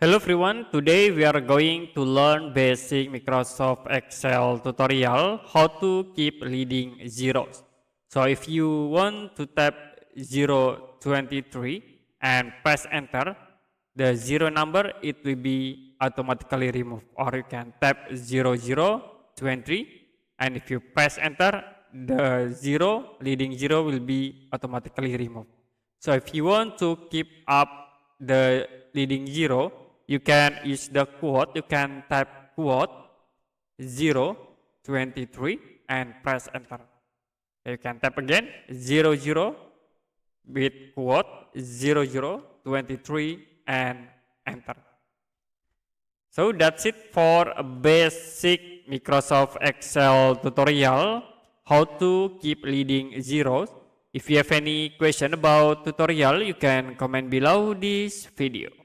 Hello everyone, today we are going to learn basic Microsoft Excel tutorial how to keep leading zeros. So if you want to type 023 and press enter, the zero number it will be automatically removed, or you can type 0023 and if you press enter, the leading zero will be automatically removed. So if you want to keep up the leading zero, you can use the quote. You can type quote 023 and press enter. You can type again 00 with quote 0023 and enter. So that's it for a basic Microsoft Excel tutorial how to keep leading zeros. If you have any question about tutorial, you can comment below this video.